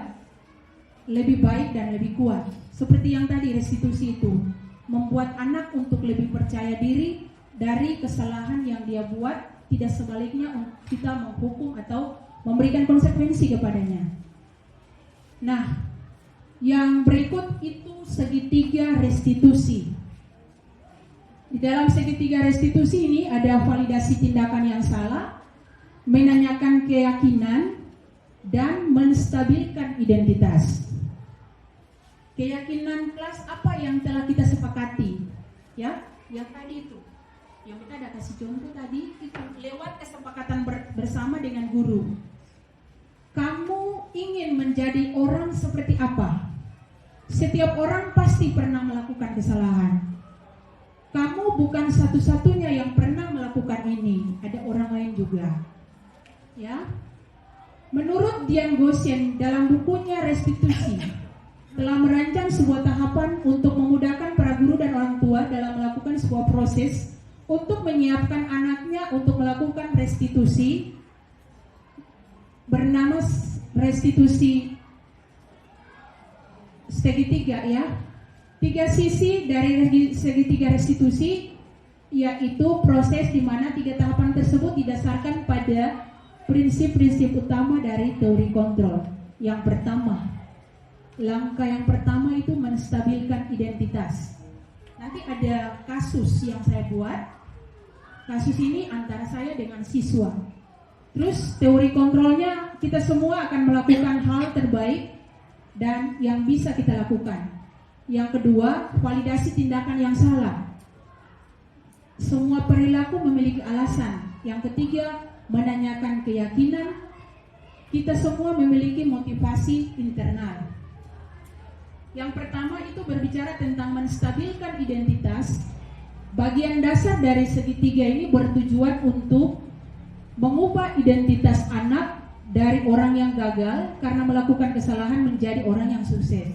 lebih baik dan lebih kuat. Seperti yang tadi restitusi itu, membuat anak untuk lebih percaya diri dari kesalahan yang dia buat, tidak sebaliknya kita menghukum atau memberikan konsekuensi kepadanya. Nah, yang berikut itu segitiga restitusi. Di dalam segitiga restitusi ini ada validasi tindakan yang salah, menanyakan keyakinan, dan menstabilkan identitas. Keyakinan kelas apa yang telah kita sepakati? Ya, yang tadi itu. Yang kita ada kasih contoh tadi itu lewat kesepakatan bersama dengan guru. Kamu ingin menjadi orang seperti apa? Setiap orang pasti pernah melakukan kesalahan. Kamu bukan satu-satunya yang pernah melakukan ini, ada orang lain juga. Ya. Menurut Dian Goshen dalam bukunya Restitusi, telah merancang sebuah tahapan untuk memudahkan para guru dan orang tua dalam melakukan sebuah proses untuk menyiapkan anaknya untuk melakukan restitusi, bernama restitusi segitiga ya. 3 sisi dari segitiga restitusi, yaitu proses di mana 3 tahapan tersebut didasarkan pada prinsip-prinsip utama dari teori kontrol. Yang pertama, langkah yang pertama itu menstabilkan identitas. Nanti ada kasus yang saya buat. Kasus ini antara saya dengan siswa. Terus teori kontrolnya, kita semua akan melakukan hal terbaik dan yang bisa kita lakukan. Yang kedua, validasi tindakan yang salah. Semua perilaku memiliki alasan. Yang ketiga, menanyakan keyakinan. Kita semua memiliki motivasi internal. Yang pertama itu berbicara tentang menstabilkan identitas. Bagian dasar dari segitiga ini bertujuan untuk mengubah identitas anak dari orang yang gagal karena melakukan kesalahan menjadi orang yang sukses.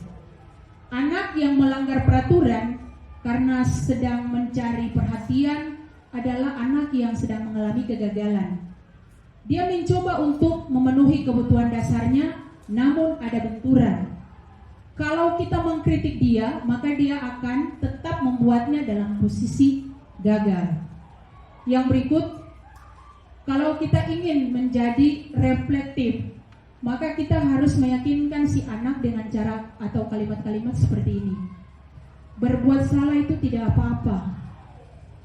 Anak yang melanggar peraturan karena sedang mencari perhatian adalah anak yang sedang mengalami kegagalan. Dia mencoba untuk memenuhi kebutuhan dasarnya, namun ada benturan. Kalau kita mengkritik dia, maka dia akan tetap membuatnya dalam posisi gagal. Yang berikut, kalau kita ingin menjadi reflektif, maka kita harus meyakinkan si anak dengan cara atau kalimat-kalimat seperti ini. Berbuat salah itu tidak apa-apa.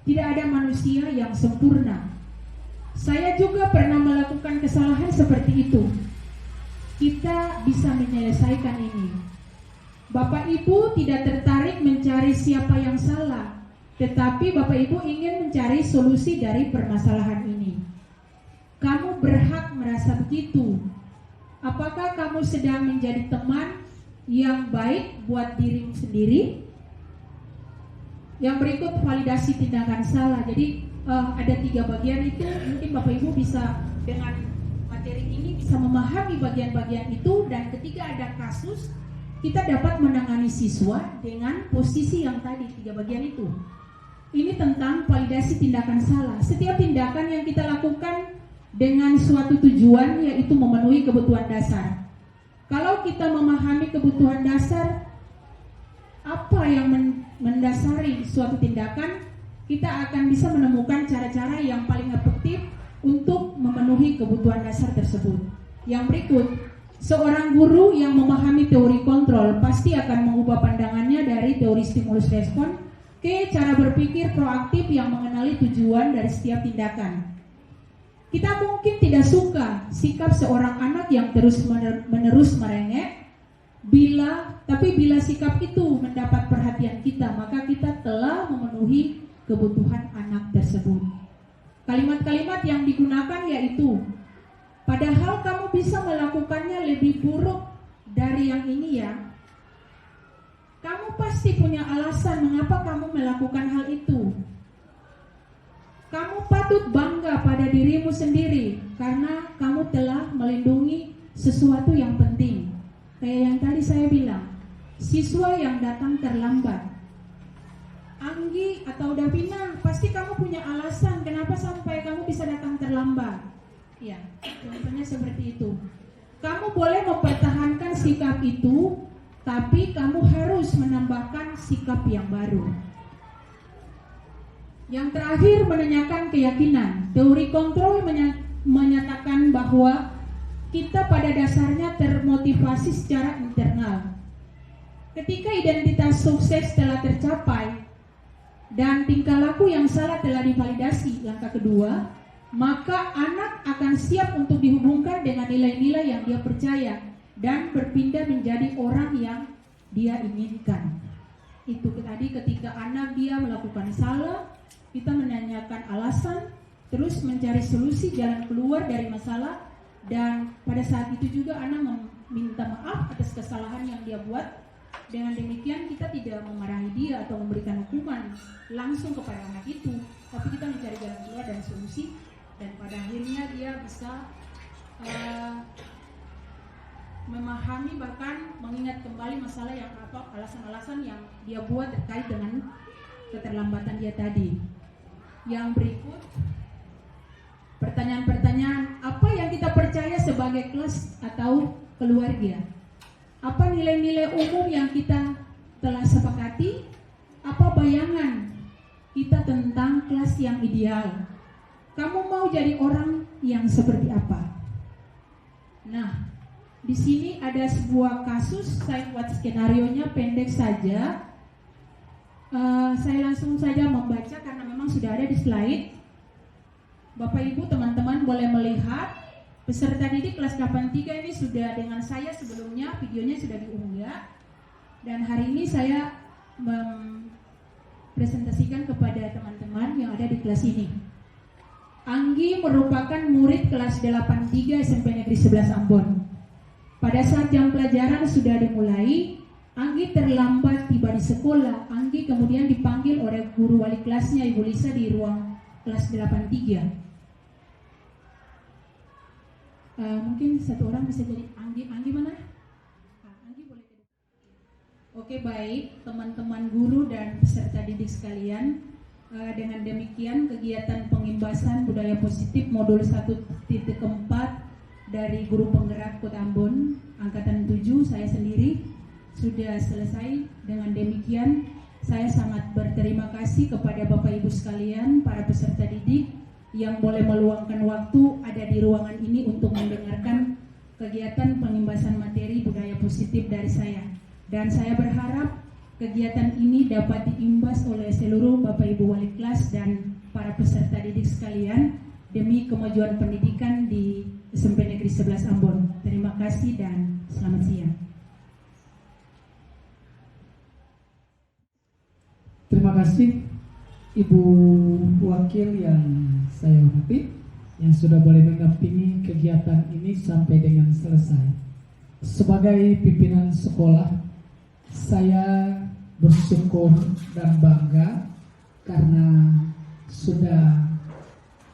Tidak ada manusia yang sempurna. Saya juga pernah melakukan kesalahan seperti itu. Kita bisa menyelesaikan ini. Bapak Ibu tidak tertarik mencari siapa yang salah, tetapi Bapak Ibu ingin mencari solusi dari permasalahan ini. Kamu berhak merasa begitu. Apakah kamu sedang menjadi teman yang baik buat dirimu sendiri? Yang berikut, validasi tindakan salah. Jadi ada 3 bagian itu. Mungkin Bapak Ibu bisa dengan materi ini bisa memahami bagian-bagian itu. Dan ketika ada kasus, kita dapat menangani siswa dengan posisi yang tadi 3 bagian itu. Ini tentang validasi tindakan salah. Setiap tindakan yang kita lakukan dengan suatu tujuan, yaitu memenuhi kebutuhan dasar. Kalau kita memahami kebutuhan dasar, apa yang mendasari suatu tindakan, kita akan bisa menemukan cara-cara yang paling efektif untuk memenuhi kebutuhan dasar tersebut. Yang berikut, seorang guru yang memahami teori kontrol pasti akan mengubah pandangannya dari teori stimulus respon ke cara berpikir proaktif yang mengenali tujuan dari setiap tindakan. Kita mungkin tidak suka sikap seorang anak yang terus-menerus merengek, tapi bila sikap itu mendapat perhatian kita, maka kita telah memenuhi kebutuhan anak tersebut. Kalimat-kalimat yang digunakan yaitu, padahal kamu bisa melakukannya lebih buruk dari yang ini ya. Kamu pasti punya alasan mengapa kamu melakukan hal itu. Kamu patut bangga pada dirimu sendiri karena kamu telah melindungi sesuatu yang penting. Kayak yang tadi saya bilang, siswa yang datang terlambat. Anggi atau Davina, pasti kamu punya alasan kenapa sampai kamu bisa datang terlambat. Ya, contohnya seperti itu. Kamu boleh mempertahankan sikap itu, tapi kamu harus menambahkan sikap yang baru. Yang terakhir, menanyakan keyakinan. Teori kontrol menyatakan bahwa kita pada dasarnya termotivasi secara internal. Ketika identitas sukses telah tercapai dan tingkah laku yang salah telah divalidasi, langkah kedua, maka anak akan siap untuk dihubungkan dengan nilai-nilai yang dia percaya dan berpindah menjadi orang yang dia inginkan. Itu tadi ketika anak dia melakukan salah, kita menanyakan alasan, terus mencari solusi jalan keluar dari masalah, dan pada saat itu juga anak meminta maaf atas kesalahan yang dia buat. Dengan demikian kita tidak memarahi dia atau memberikan hukuman langsung kepada anak itu, tapi kita mencari jalan keluar dan solusi, dan pada akhirnya dia bisa memahami, bahkan mengingat kembali masalah yang apa, alasan-alasan yang dia buat terkait dengan keterlambatan dia tadi. Yang berikut, pertanyaan-pertanyaan, apa yang kita percaya sebagai kelas atau keluarga? Apa nilai-nilai umum yang kita telah sepakati? Apa bayangan kita tentang kelas yang ideal? Kamu mau jadi orang yang seperti apa? Nah, di sini ada sebuah kasus, saya buat skenarionya pendek saja. Saya langsung saja membaca karena memang sudah ada di slide. Bapak Ibu, teman-teman boleh melihat peserta didik kelas 83 ini sudah dengan saya sebelumnya, videonya sudah diunggah. Dan hari ini saya mempresentasikan kepada teman-teman yang ada di kelas ini. Anggi merupakan murid kelas 83 SMP Negeri 11 Ambon. Pada saat jam pelajaran sudah dimulai, Anggi terlambat tiba di sekolah. Anggi kemudian dipanggil oleh guru wali kelasnya, Ibu Lisa, di ruang kelas 83. Mungkin satu orang bisa jadi Anggi. Anggi mana? Anggi boleh ke depan. Oke, baik teman-teman guru dan peserta didik sekalian. Dengan demikian kegiatan pengimbasan budaya positif modul 1.4 dari Guru Penggerak Kota Ambon Angkatan 7 saya sendiri sudah selesai. Dengan demikian saya sangat berterima kasih kepada Bapak Ibu sekalian, para peserta didik yang boleh meluangkan waktu ada di ruangan ini untuk mendengarkan kegiatan pengimbasan materi budaya positif dari saya. Dan saya berharap kegiatan ini dapat diimbas oleh seluruh Bapak Ibu wali kelas dan para peserta didik sekalian demi kemajuan pendidikan di SMP Negeri 11 Ambon. Terima kasih dan selamat siang. Terima kasih Ibu Wakil yang saya hormati, yang sudah boleh mendampingi kegiatan ini sampai dengan selesai. Sebagai pimpinan sekolah, saya bersyukur dan bangga karena sudah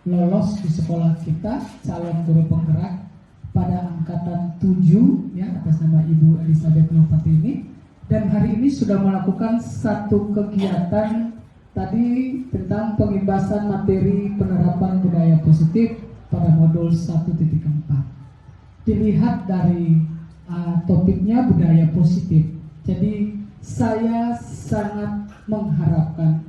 lolos di sekolah kita calon guru penggerak pada angkatan 7 ya, atas nama Ibu Elizabeth Nopati ini, dan hari ini sudah melakukan satu kegiatan tadi tentang pengimbasan materi penerapan budaya positif pada modul 1.4. Dilihat dari topiknya budaya positif. Jadi saya sangat mengharapkan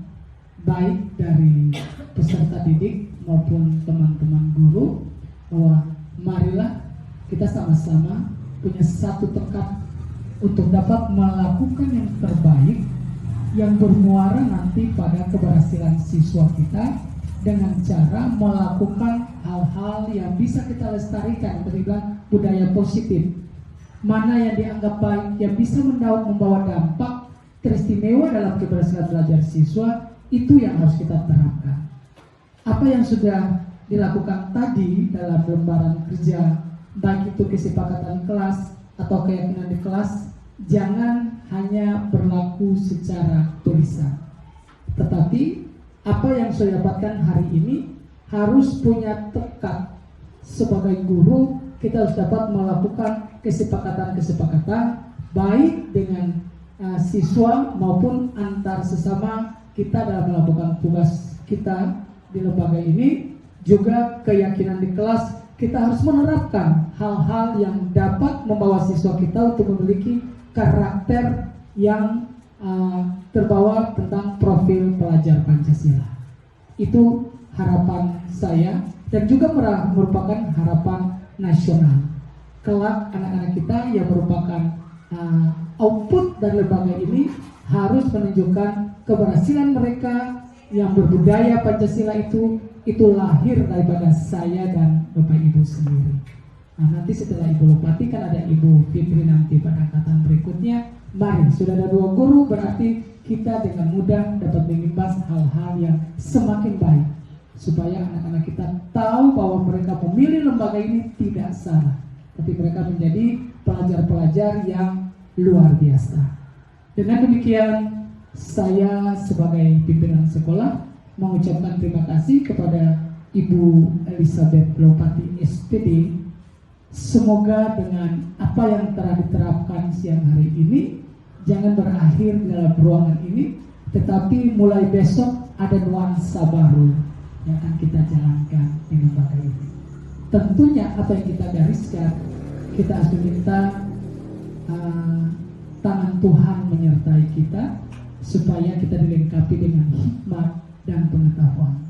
baik dari peserta didik maupun teman-teman guru bahwa marilah kita sama-sama punya satu tekad untuk dapat melakukan yang terbaik yang bermuara nanti pada keberhasilan siswa kita dengan cara melakukan hal-hal yang bisa kita lestarikan, terbilang budaya positif. Mana yang dianggap baik, yang bisa membawa dampak teristimewa dalam keberhasilan belajar siswa, itu yang harus kita terapkan. Apa yang sudah dilakukan tadi dalam lembaran kerja, baik itu kesepakatan kelas atau keyakinan di kelas, jangan hanya berlaku secara tulisan, tetapi apa yang saya dapatkan hari ini harus punya tekad. Sebagai guru, kita harus dapat melakukan kesepakatan-kesepakatan baik dengan siswa maupun antar sesama kita dalam melakukan tugas kita di lembaga ini. Juga keyakinan di kelas, kita harus menerapkan hal-hal yang dapat membawa siswa kita untuk memiliki karakter yang terbawa tentang profil pelajar Pancasila. Itu harapan saya dan juga merupakan harapan nasional. Kelak anak-anak kita yang merupakan output dari lembaga ini harus menunjukkan keberhasilan mereka yang berbudaya Pancasila itu lahir daripada saya dan Bapak Ibu sendiri. Nah, nanti setelah Ibu Lupati kan ada Ibu Fitri nanti pada angkatan berikutnya. Mari, sudah ada 2 guru, berarti kita dengan mudah dapat mengimbas hal-hal yang semakin baik supaya anak-anak kita tahu bahwa mereka memilih lembaga ini tidak salah, tapi mereka menjadi pelajar-pelajar yang luar biasa. Dengan demikian, saya sebagai pimpinan sekolah mengucapkan terima kasih kepada Ibu Elizabeth Lopati SPD. Semoga dengan apa yang telah diterapkan siang hari ini jangan berakhir dalam ruangan ini, tetapi mulai besok ada nuansa baru yang akan kita jalankan di lembaga ini. Tentunya apa yang kita gariskan, kita harus meminta tangan Tuhan menyertai kita supaya kita dilengkapi dengan hikmat dan pengetahuan,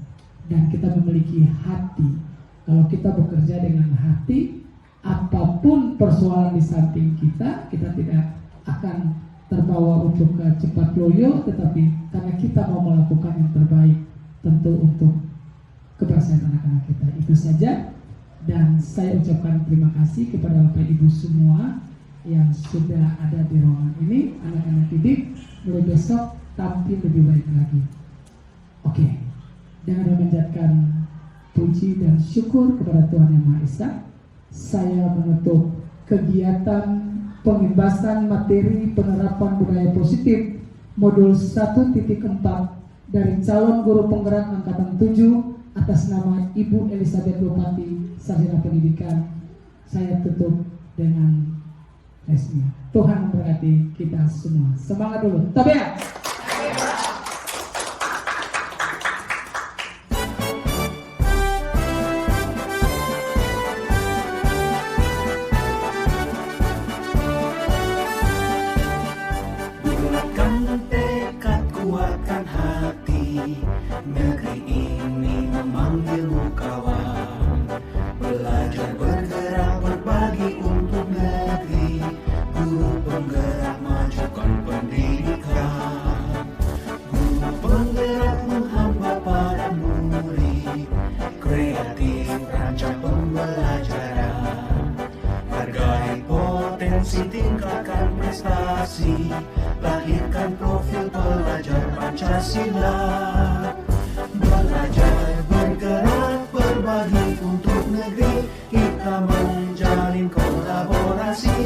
dan kita memiliki hati. Kalau kita bekerja dengan hati, apapun persoalan di samping kita tidak akan terbawa untuk cepat loyo, tetapi karena kita mau melakukan yang terbaik tentu untuk keberhasilan anak-anak kita. Itu saja, dan saya ucapkan terima kasih kepada Bapak Ibu semua yang sudah ada di ruangan ini. Anak-anak didik mulai besok tampil lebih baik lagi. Oke, dengan memanjatkan puji dan syukur kepada Tuhan Yang Maha Esa, saya menutup kegiatan pengimbasan materi penerapan budaya positif modul 1.4 dari calon guru penggerak angkatan 7 atas nama Ibu Elizabeth Lopati, Sarjana Pendidikan saya tutup dengan resmi. Tuhan memberkati kita semua. Semangat dulu. Tabea. Bulatkan tekad, kuatkan hati, negeri ini memanggilmu kawan. Belajar, bergerak, berbagi untuk negeri, guru penggerak, majukan pendidikan. Guru penggerak menghamba para murid, kreatif rancang pembelajaran. Hargai potensi, tingkatkan prestasi, lahirkan profil pelajar Pancasila. Belajar, bergerak, berbagi untuk negeri, kita menjalin kolaborasi.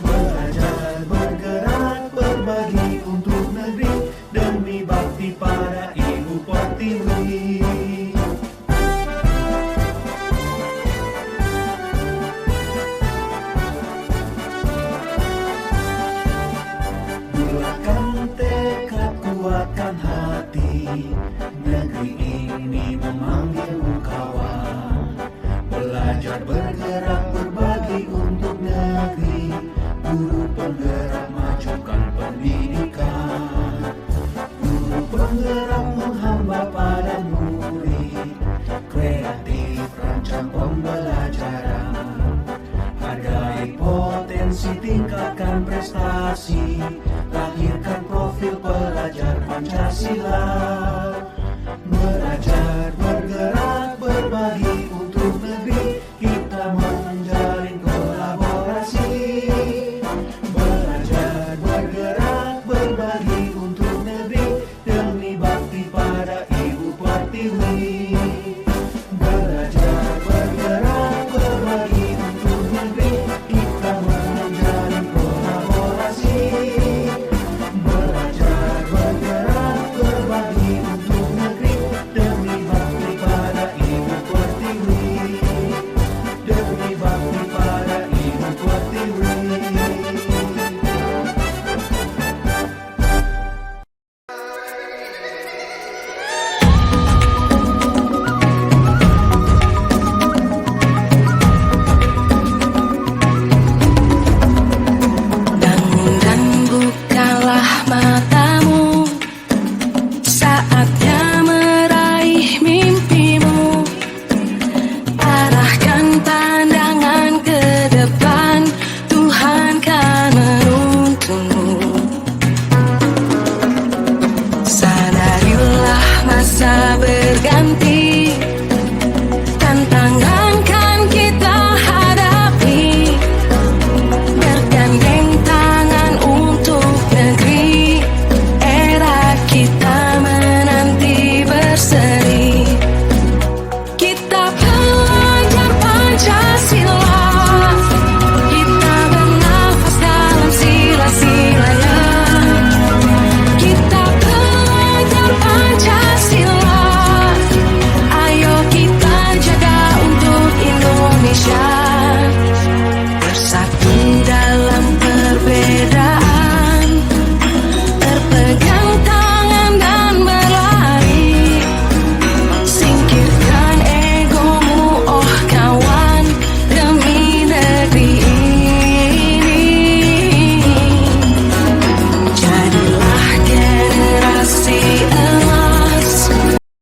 Belajar, bergerak, berbagi untuk negeri, demi bakti pada Ibu Pertiwi. Bulatkan tekad, kuatkan hati, negeri ini memanggilmu kawan. Belajar, bergerak, berbagi untuk negeri, guru penggerak, majukan pendidikan. Guru penggerak menghamba pada murid, kreatif rancang pembelajaran. Hargai potensi, tingkatkan prestasi,